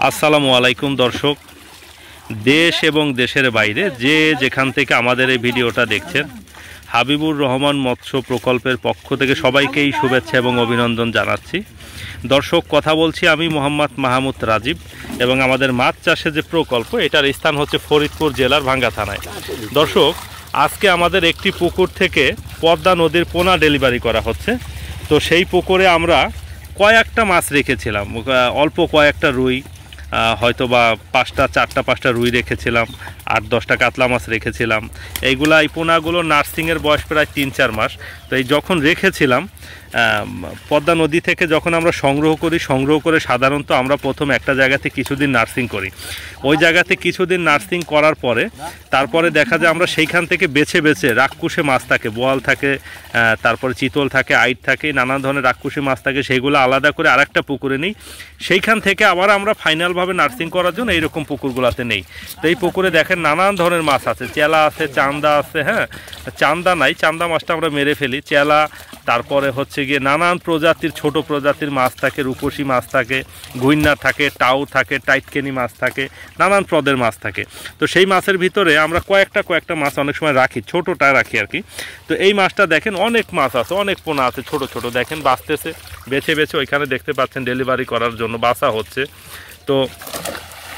আসসালামু আলাইকুম দর্শক, দেশ এবং দেশের বাইরে যে যেখান থেকে আমাদের এই ভিডিওটা দেখছেন, হাবিবুর রহমান মৎস্য প্রকল্পের পক্ষ থেকে সবাইকেই শুভেচ্ছা এবং অভিনন্দন জানাচ্ছি। দর্শক, কথা বলছি আমি মোহাম্মদ মাহমুদ রাজীব এবং আমাদের মাছ চাষের যে প্রকল্প, এটার স্থান হচ্ছে ফরিদপুর জেলার ভাঙ্গা থানায়। দর্শক, আজকে আমাদের একটি পুকুর থেকে পদ্মা নদীর পোনা ডেলিভারি করা হচ্ছে। তো সেই পুকুরে আমরা কয়েকটা মাছ রেখেছিলাম, অল্প কয়েকটা রুই, হয়তো বা 4-5টা রুই রেখেছিলাম, 8-10টা কাতলা মাছ রেখেছিলাম। এই পোনাগুলো নার্সিংয়ের বয়স প্রায় 3-4 মাস। তো এই যখন রেখেছিলাম পদ্মা নদী থেকে যখন আমরা সংগ্রহ করে সাধারণত আমরা প্রথম একটা জায়গাতে কিছুদিন নার্সিং করি। ওই জায়গাতে কিছুদিন নার্সিং করার পরে তারপরে দেখা যায় আমরা সেইখান থেকে বেছে বেছে রাক্ষুসে মাছ থাকে, বোয়াল থাকে, তারপরে চিতল থাকে, আইট থাকে, নানা ধরনের রাক্ষুসে মাছ থাকে, সেইগুলো আলাদা করে আরেকটা পুকুরে নিই। সেইখান থেকে আবার আমরা ফাইনালভাবে নার্সিং করার জন্য এইরকম পুকুরগুলোতে নেই। তো এই পুকুরে দেখেন নানান ধরনের মাছ আছে, চেলা আছে, চান্দা আছে। হ্যাঁ, চান্দা নাই, চান্দা মাছটা আমরা মেরে ফেলি। চেলা, তারপরে হচ্ছে গিয়ে নানান প্রজাতির ছোট প্রজাতির মাছ থাকে, রূপসী মাছ থাকে, গুইন্না থাকে, টাউ থাকে, টাইটকেনি মাছ থাকে, নানান পদের মাছ থাকে। তো সেই মাছের ভিতরে আমরা কয়েকটা মাছ অনেক সময় রাখি, ছোটোটা রাখি আর কি। তো এই মাছটা দেখেন অনেক মাছ আছে, অনেক পোনা আছে, ছোট ছোট দেখেন বাঁচতেছে, বেছে বেছে ওইখানে দেখতে পাচ্ছেন ডেলিভারি করার জন্য বাছা হচ্ছে। তো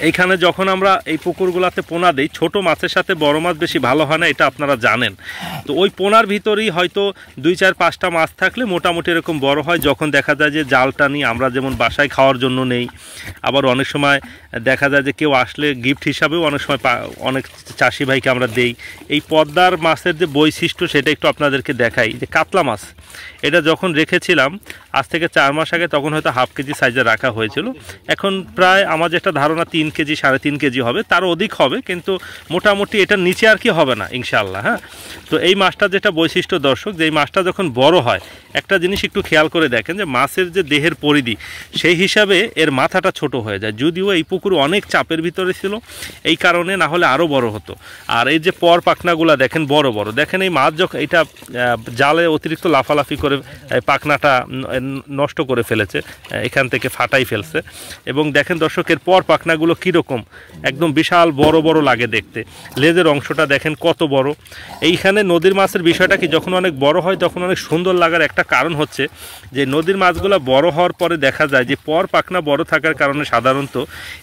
এইখানে যখন আমরা এই পুকুরগুলোতে পোনা দিই, ছোট মাছের সাথে বড় মাছ বেশি ভালো হয় না, এটা আপনারা জানেন। তো ওই পোনার ভিতরেই হয়তো 2-4-5টা মাছ থাকলে মোটামুটি এরকম বড় হয়। যখন দেখা যায় যে জালটা নিই, আমরা যেমন বাসায় খাওয়ার জন্য নেই, আবার অনেক সময় দেখা যায় যে কেউ আসলে গিফট হিসাবেও অনেক সময় অনেক চাষি ভাইকে আমরা দেই। এই পদ্মার মাছের যে বৈশিষ্ট্য সেটা একটু আপনাদেরকে দেখাই। যে কাতলা মাছ, এটা যখন রেখেছিলাম আজ থেকে 4 মাস আগে, তখন হয়তো হাফ কেজি সাইজে রাখা হয়েছিল। এখন প্রায় আমার যেটা ধারণা 3 কেজি 3.5 কেজি হবে, তারও অধিক হবে, কিন্তু মোটামুটি এটার নিচে আর কি হবে না ইনশাআল্লাহ। হ্যাঁ, তো এই মাছটা যেটা বৈশিষ্ট্য দর্শক, যে এই মাছটা যখন বড় হয়, একটা জিনিস একটু খেয়াল করে দেখেন যে মাছের যে দেহের পরিধি সেই হিসাবে এর মাথাটা ছোট হয়ে যায়। যদিও এই পুকুর অনেক চাপের ভিতরে ছিল, এই কারণে না হলে আরও বড় হতো। আর এই যে পর পাখনাগুলা দেখেন বড় বড়, দেখেন এই মাছ যখন এটা জালে অতিরিক্ত লাফালাফি করে পাখনাটা নষ্ট করে ফেলেছে, এখান থেকে ফাটাই ফেলছে। এবং দেখেন দর্শক, এর পর পাখনাগুলো কীরকম একদম বিশাল বড় বড় লাগে দেখতে। লেজের অংশটা দেখেন কত বড়। এইখানে নদীর মাছের বিষয়টা কি, যখন অনেক বড় হয় তখন অনেক সুন্দর লাগার একটা কারণ হচ্ছে যে নদীর মাছগুলো বড় হওয়ার পরে দেখা যায় যে পর পাখনা বড় থাকার কারণে সাধারণত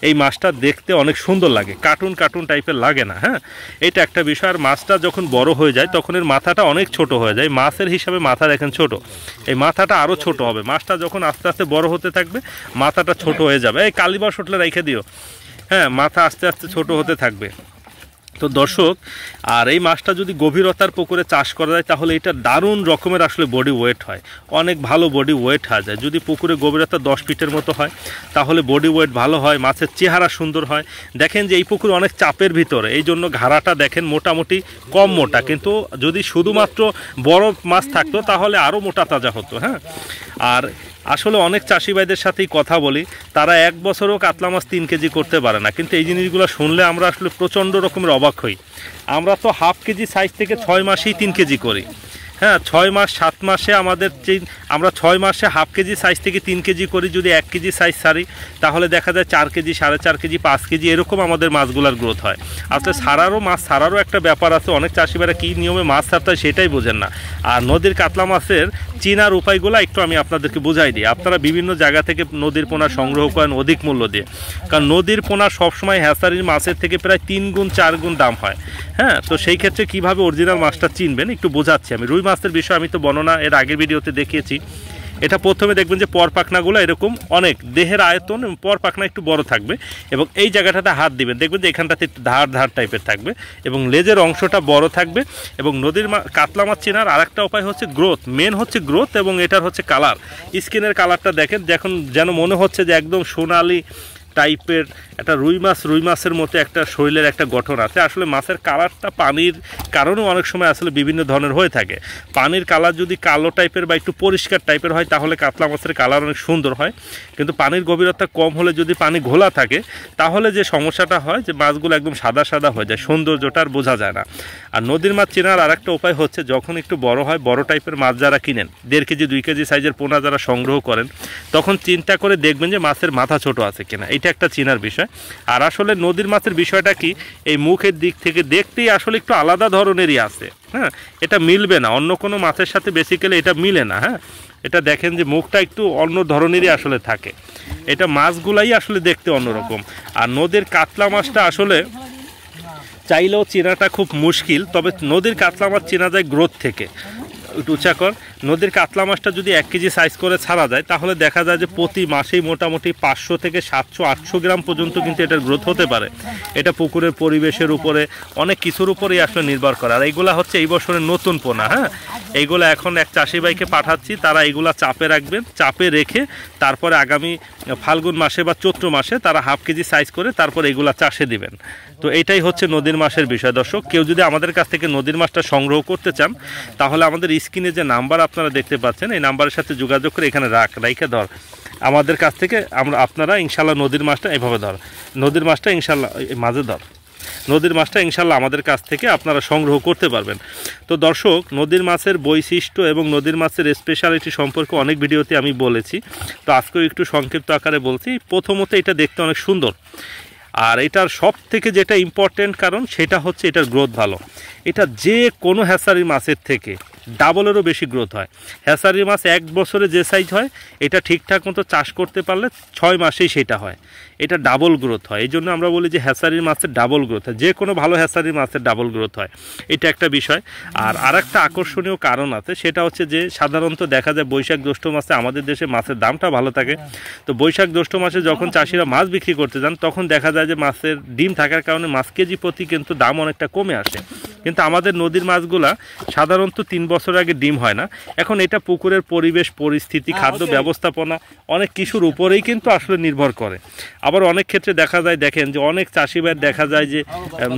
এই মাছটা দেখতে অনেক সুন্দর লাগে, কার্টুন টাইপের লাগে না। হ্যাঁ, এটা একটা বিষয়। আর মাছটা যখন বড় হয়ে যায় তখন এর মাথাটা অনেক ছোট হয়ে যায়। মাছের হিসাবে মাথা দেখেন ছোট, এই মাথাটা আরও ছোট হবে। মাছটা যখন আস্তে আস্তে বড় হতে থাকবে মাথাটা ছোট হয়ে যাবে। এই কালিবাস উঠলে রেখে দিও। হ্যাঁ, মাথা আস্তে আস্তে ছোট হতে থাকবে। তো দর্শক, আর এই মাছটা যদি গভীরতার পুকুরে চাষ করা যায় তাহলে এটা দারুণ রকমের আসলে বডি ওয়েট হয়, অনেক ভালো বডি ওয়েট হয়ে যায়। যদি পুকুরে গভীরতা 10 ফিটের মতো হয় তাহলে বডি ওয়েট ভালো হয়, মাছের চেহারা সুন্দর হয়। দেখেন যে এই পুকুর অনেক চাপের ভিতরে, এই জন্য ঘাড়াটা দেখেন মোটামুটি কম মোটা, কিন্তু যদি শুধুমাত্র বড় মাছ থাকতো তাহলে আরও মোটা তাজা হতো। হ্যাঁ, আর আসলে অনেক চাষি ভাইদের সাথেই কথা বলি, তারা 1 বছরও কাতলা মাছ 3 কেজি করতে পারে না। কিন্তু এই জিনিসগুলো শুনলে আমরা আসলে প্রচণ্ড রকমের অবাক হই। আমরা তো হাফ কেজি সাইজ থেকে 6 মাসেই 3 কেজি করি। হ্যাঁ, 6 মাস 7 মাসে আমাদের আমরা 6 মাসে হাফ কেজি সাইজ থেকে 3 কেজি করি। যদি 1 কেজি সাইজ ছাড়ি তাহলে দেখা যায় 4 কেজি, 4.5 কেজি, 5 কেজি এরকম আমাদের মাছগুলোর গ্রোথ হয়। আসলে মাছ ছাড়ারও একটা ব্যাপার আছে। অনেক চাষিবারা কী নিয়মে মাছ ছাড়তে হয় সেটাই বোঝেন না। আর নদীর কাতলা মাছের চিনার উপায়গুলো একটু আমি আপনাদেরকে বুঝাই দিই। আপনারা বিভিন্ন জায়গা থেকে নদীর পোনা সংগ্রহ করেন অধিক মূল্য দিয়ে, কারণ নদীর পোনা সবসময় হ্যাচারির মাছের থেকে প্রায় 3 গুণ 4 গুণ দাম হয়। হ্যাঁ, তো সেই ক্ষেত্রে কীভাবে অরিজিনাল মাছটা চিনবেন একটু বোঝাচ্ছি আমি। রুই মাছের বিষয় আমি তো বর্ণনা এর আগের ভিডিওতে দেখিয়েছি। এটা প্রথমে দেখবেন যে পর পাখনাগুলো এরকম অনেক দেহের আয়তন এবং পর পাখনা একটু বড় থাকবে, এবং এই জায়গাটাতে হাত দিবেন দেখবেন যে এখানটাতে একটু ধার টাইপের থাকবে এবং লেজের অংশটা বড় থাকবে। এবং নদীর কাতলা মাছ চেনার আরেকটা উপায় হচ্ছে গ্রোথ, মেন হচ্ছে গ্রোথ, এবং এটার হচ্ছে কালার, স্কিনের কালারটা দেখেন যেন মনে হচ্ছে যে একদম সোনালি টাইপের একটা রুই মাছের মতো একটা শরীরের একটা গঠন আছে। আসলে মাছের কালারটা পানির কারণেও অনেক সময় আসলে বিভিন্ন ধরনের হয়ে থাকে। পানির কালার যদি কালো টাইপের বা একটু পরিষ্কার টাইপের হয় তাহলে কাতলা মাছের কালার অনেক সুন্দর হয়, কিন্তু পানির গভীরতা কম হলে যদি পানি ঘোলা থাকে তাহলে যে সমস্যাটা হয় যে মাছগুলো একদম সাদা হয়ে যায়, সৌন্দর্যটা আর বোঝা যায় না। আর নদীর মাছ চেনার আরেকটা উপায় হচ্ছে যখন একটু বড় হয়, বড় টাইপের মাছ যারা কিনেন 1.5 কেজি 2 কেজি সাইজের পোনা যারা সংগ্রহ করেন, তখন চিন্তা করে দেখবেন যে মাছের মাথা ছোট আছে কিনা। এটা একটা চেনার বিষয়। আর আসলে নদীর মাছের বিষয়টা কি, এই মুখের দিক থেকে দেখতেই আসলে একটু আলাদা ধরনেরই আছে। হ্যাঁ, এটা মিলবে না অন্য কোনো মাছের সাথে, বেসিক্যালি এটা মিলে না। হ্যাঁ, এটা দেখেন যে মুখটা একটু অন্য ধরনেরই আসলে থাকে, এটা মাছগুলাই আসলে দেখতে অন্যরকম। আর নদীর কাতলা মাছটা আসলে চাইলেও চেনাটা খুব মুশকিল, তবে নদীর কাতলা মাছ চেনা যায় গ্রোথ থেকে। একটু উঁচা কর। নদীর কাতলা মাছটা যদি 1 কেজি সাইজ করে ছাড়া যায় তাহলে দেখা যায় যে প্রতি মাসেই মোটামুটি 500 থেকে 700-800 গ্রাম পর্যন্ত কিন্তু এটার গ্রোথ হতে পারে। এটা পুকুরের পরিবেশের উপরে অনেক কিছুর উপরেই আসলে নির্ভর করে। আর এইগুলা হচ্ছে এই বছরের নতুন পোনা। হ্যাঁ, এইগুলো এখন এক চাষি ভাইকে পাঠাচ্ছি, তারা এইগুলা চাপে রাখবেন, চাপে রেখে তারপরে আগামী ফাল্গুন মাসে বা চৈত্র মাসে তারা 1/2 কেজি সাইজ করে তারপর এইগুলা চাষে দিবেন। তো এটাই হচ্ছে নদীর মাছের বিষয়। দর্শক, কেউ যদি আমাদের কাছ থেকে নদীর মাছটা সংগ্রহ করতে চান তাহলে আমাদের স্ক্রিনে যে নাম্বার আপনারা দেখতে পাচ্ছেন এই নাম্বারের সাথে যোগাযোগ করে এখানে রাইখে ধর আমাদের কাছ থেকে আপনারা ইনশাল্লাহ নদীর মাছটা এভাবে ধর, নদীর মাছটা ইনশাল্লাহ মাঝে ধর, নদীর মাছটা ইনশাল্লাহ আমাদের কাছ থেকে আপনারা সংগ্রহ করতে পারবেন। তো দর্শক, নদীর মাছের বৈশিষ্ট্য এবং নদীর মাছের স্পেশালিটি সম্পর্কে অনেক ভিডিওতে আমি বলেছি, তো আজকেও একটু সংক্ষিপ্ত আকারে বলছি। প্রথমত এটা দেখতে অনেক সুন্দর, আর এটার সব থেকে যেটা ইম্পর্টেন্ট কারণ সেটা হচ্ছে এটার গ্রোথ ভালো। এটা যে কোনো হ্যাচারি মাছের থেকে ডাবলেরও বেশি গ্রোথ হয়। হ্যাচারি মাছ 1 বছরে যে সাইজ হয় এটা ঠিকঠাক মতো চাষ করতে পারলে 6 মাসেই সেটা হয়। এটা ডাবল গ্রোথ হয়। এই জন্য আমরা বলি যে হ্যাচারির মাছের ডাবল গ্রোথ হয়, যে কোনো ভালো হ্যাচারির মাছের ডাবল গ্রোথ হয়। এটা একটা বিষয়। আর একটা আকর্ষণীয় কারণ আছে, সেটা হচ্ছে যে সাধারণত দেখা যায় বৈশাখ জ্যৈষ্ঠ মাসে আমাদের দেশে মাছের দামটা ভালো থাকে। তো বৈশাখ জ্যৈষ্ঠ মাসে যখন চাষিরা মাছ বিক্রি করতে যান তখন দেখা যায় যে মাছের ডিম থাকার কারণে মাছ কেজি প্রতি কিন্তু দাম অনেকটা কমে আসে। কিন্তু আমাদের নদীর মাছগুলা সাধারণত 3 বছর আগে ডিম হয় না। এখন এটা পুকুরের পরিবেশ পরিস্থিতি, খাদ্য ব্যবস্থাপনা অনেক কিছুর উপরেই কিন্তু আসলে নির্ভর করে। আবার অনেক ক্ষেত্রে দেখা যায়, দেখেন যে অনেক চাষি ভাই দেখা যায় যে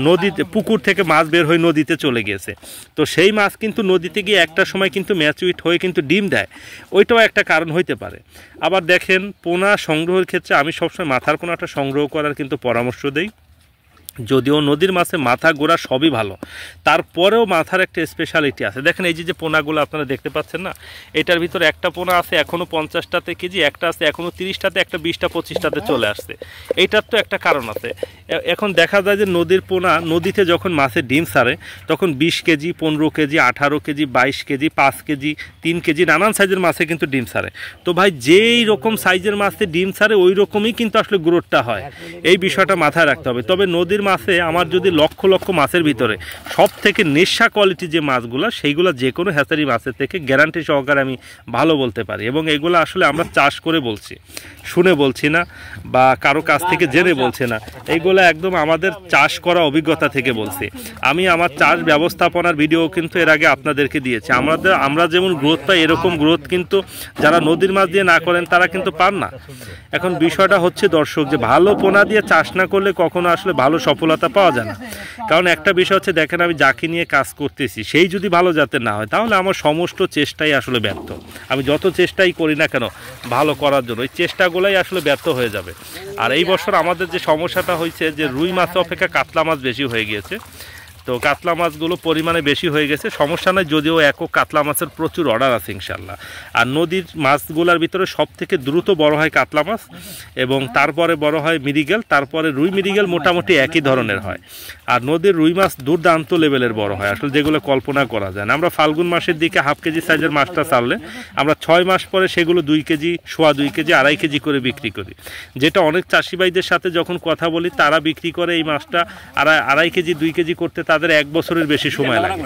নদীতে পুকুর থেকে মাছ বের হয়ে নদীতে চলে গেছে, তো সেই মাছ কিন্তু নদীতে গিয়ে একটা সময় কিন্তু ম্যাচুইট হয়ে কিন্তু ডিম দেয়, ওইটাও একটা কারণ হইতে পারে। আবার দেখেন পোনা সংগ্রহের ক্ষেত্রে আমি সবসময় মাথার পোনাটা সংগ্রহ করার কিন্তু পরামর্শ দেই। যদিও নদীর মাছে মাথা গোড়া সবই ভালো, তারপরেও মাথার একটা স্পেশালিটি আছে। দেখেন এই যে পোনাগুলো আপনারা দেখতে পাচ্ছেন না, এটার ভিতরে একটা পোনা আছে এখনও 50টাতে কেজি, একটা আছে এখনও 30টাতে, একটা 20টা-25টাতে চলে আসছে। এইটার তো একটা কারণ আছে। এখন দেখা যায় যে নদীর পোনা নদীতে যখন মাছের ডিম ছাড়ে তখন 20 KG, 15 KG, 18 KG, 22 KG, 5 KG, 3 KG নানান সাইজের মাছে কিন্তু ডিম ছাড়ে। তো ভাই যেই রকম সাইজের মাছে ডিম ছাড়ে ওই রকমই কিন্তু আসলে গ্রোথটা হয়, এই বিষয়টা মাথায় রাখতে হবে। তবে নদীর মাছে আমার যদি লক্ষ লক্ষ মাছের ভিতরে সব থেকে নেশা কোয়ালিটি যে মাছগুলো সেইগুলো যে কোনো হ্যাচারি মাছের থেকে গ্যারান্টি সহকারে আমি ভালো বলতে পারি। এবং এগুলো আসলে আমরা চাষ করে বলছি, শুনে বলছি না বা কারো কাছ থেকে জেনে বলছি না, এইগুলো একদম আমাদের চাষ করা অভিজ্ঞতা থেকে বলছি। আমি আমার চাষ ব্যবস্থাপনার ভিডিও কিন্তু এর আগে আপনাদেরকে দিয়েছি। আমরা যেমন গ্রোথ পাই এরকম গ্রোথ কিন্তু যারা নদীর মাছ দিয়ে না করেন তারা কিন্তু পান না। এখন বিষয়টা হচ্ছে দর্শক, যে ভালো পোনা দিয়ে চাষ না করলে কখনো আসলে ভালো সফলতা পাওয়া যায় না। কারণ একটা বিষয় হচ্ছে, দেখেন আমি যাকে নিয়ে কাজ করতেছি সেই যদি ভালো জাতের না হয় তাহলে আমার সমস্ত চেষ্টাই আসলে ব্যর্থ। আমি যত চেষ্টাই করি না কেন ভালো করার জন্য, ওই চেষ্টাগুলোই আসলে ব্যর্থ হয়ে যাবে। আর এই বছর আমাদের যে সমস্যাটা হয়েছে যে রুই মাছ অপেক্ষা কাতলা মাছ বেশি হয়ে গিয়েছে। তো কাতলা মাছগুলো পরিমাণে বেশি হয়ে গেছে, সমস্যা নয়, যদিও একক কাতলা মাছের প্রচুর অর্ডার আছে ইনশাল্লাহ। আর নদীর মাছগুলোর ভিতরে সব থেকে দ্রুত বড় হয় কাতলা মাছ, এবং তারপরে বড় হয় মিরিগেল, তারপরে রুই মিরিগেল মোটামুটি একই ধরনের হয়। আর নদীর রুই মাছ দুর্দান্ত লেভেলের বড় হয়, আসলে যেগুলো কল্পনা করা যায় না। আমরা ফাল্গুন মাসের দিকে 1/2 কেজি সাইজের মাছটা ছাড়লে আমরা 6 মাস পরে সেগুলো 2 কেজি, সোয়া 2 কেজি, 2.5 কেজি করে বিক্রি করি। যেটা অনেক চাষি ভাইদের সাথে যখন কথা বলি তারা বিক্রি করে এই মাছটা 2.5 কেজি, 2 কেজি করতে তাদের 1 বছরের বেশি সময় লাগে।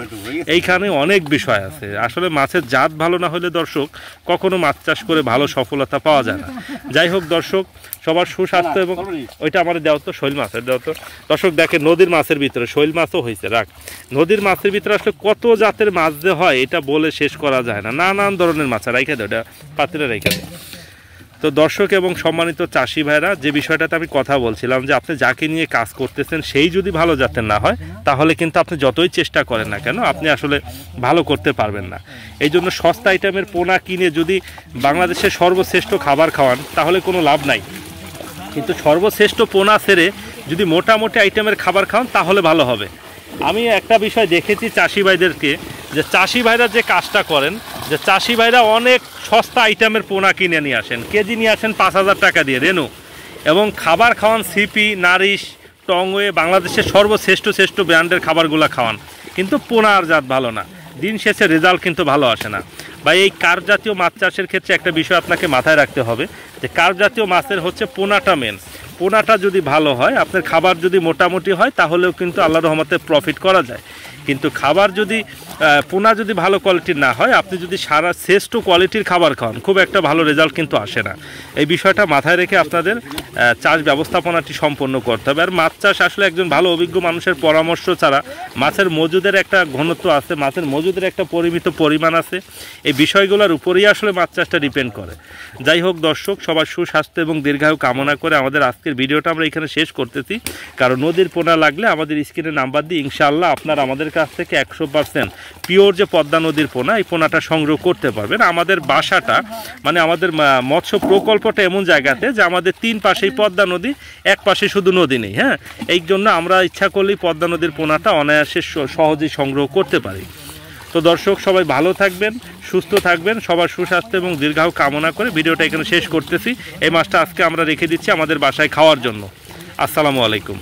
এইখানে অনেক বিষয় আছে। আসলে মাছের জাত ভালো না হলে দর্শক কখনো মাছ চাষ করে ভালো সফলতা পাওয়া যায় না। যাই হোক দর্শক, সবার সুস্বাস্থ্য। এবং ওইটা আমার দেওয়া তো শৈল মাছের দেওয়া তো দর্শক, দেখেন নদীর মাছের ভিতরে শৈল মাছও হয়েছে। রাখ, নদীর মাছের ভিতরে আসলে কত জাতের মাছ যে হয় এটা বলে শেষ করা যায় না। নানান ধরনের মাছ রাইখে দেয়, ওটা পাতিলে রেখে দেয়। তো দর্শক এবং সম্মানিত চাষি ভাইরা, যে বিষয়টাতে আমি কথা বলছিলাম যে আপনি যাকে নিয়ে কাজ করতেছেন সেই যদি ভালো জাতের না হয় তাহলে কিন্তু আপনি যতই চেষ্টা করেন না কেন আপনি আসলে ভালো করতে পারবেন না। এই জন্য সস্তা আইটেমের পোনা কিনে যদি বাংলাদেশের সর্বশ্রেষ্ঠ খাবার খাওয়ান তাহলে কোনো লাভ নাই, কিন্তু সর্বশ্রেষ্ঠ পোনা ছেড়ে যদি মোটামুটি আইটেমের খাবার খাওয়ান তাহলে ভালো হবে। আমি একটা বিষয় দেখেছি চাষি ভাইদেরকে, যে চাষি ভাইরা যে কাজটা করেন, যে চাষি ভাইরা অনেক সস্তা আইটেমের পোনা কিনে নিয়ে আসেন, কেজি নিয়ে আসেন 5,000 টাকা দিয়ে রেনু। এবং খাবার খাওয়ান সিপি, নারিশ, টংওয়ে, বাংলাদেশের সর্বশ্রেষ্ঠ ব্র্যান্ডের খাবারগুলো খাওয়ান, কিন্তু পোনার জাত ভালো না, দিন শেষে রেজাল্ট কিন্তু ভালো আসে না। বা এই কার্প জাতীয় মাছ চাষের ক্ষেত্রে একটা বিষয় আপনাকে মাথায় রাখতে হবে যে কার্প জাতীয় মাছের হচ্ছে পোনাটা মেন। পোনাটা যদি ভালো হয়, আপনার খাবার যদি মোটামুটি হয়, তাহলেও কিন্তু আল্লাহর রহমতে প্রফিট করা যায়। কিন্তু খাবার যদি পোনা যদি ভালো কোয়ালিটির না হয়, আপনি যদি সারা শ্রেষ্ঠ কোয়ালিটির খাবার খাওয়ান, খুব একটা ভালো রেজাল্ট কিন্তু আসে না। এই বিষয়টা মাথায় রেখে আপনাদের চাষ ব্যবস্থাপনাটি সম্পন্ন করতে হবে। আর মাছ চাষ আসলে একজন ভালো অভিজ্ঞ মানুষের পরামর্শ ছাড়া, মাছের মজুদের একটা ঘনত্ব আছে, মাছের মজুদের একটা পরিমিত পরিমাণ আছে, এই বিষয়গুলোর উপরেই আসলে মাছ চাষটা ডিপেন্ড করে। যাই হোক দর্শক, সবার সুস্বাস্থ্য এবং দীর্ঘায়ু কামনা করে আমাদের আজকের ভিডিওটা আমরা এখানে শেষ করতেছি। কারণ নদীর পোনা লাগলে আমাদের স্ক্রিনে নাম্বার দিয়ে ইনশাআল্লাহ আপনারা আমাদের কাছ থেকে 100% পিওর যে পদ্মা নদীর পোনা, এই পোনাটা সংগ্রহ করতে পারবেন। আমাদের বাসাটা মানে আমাদের মৎস্য প্রকল্পটা এমন জায়গাতে যে আমাদের 3 পাশেই পদ্মা নদী, এক পাশে শুধু নদী নেই। হ্যাঁ, এই জন্য আমরা ইচ্ছা করলেই পদ্মা নদীর পোনাটা অনায়াসে সহজেই সংগ্রহ করতে পারি। তো দর্শক, সবাই ভালো থাকবেন, সুস্থ থাকবেন, সবার সুস্বাস্থ্য এবং দীর্ঘায়ু কামনা করে ভিডিওটা এখানে শেষ করতেছি। এই মাছটা আজকে আমরা রেখে দিচ্ছি আমাদের বাসায় খাওয়ার জন্য। আসসালামু আলাইকুম।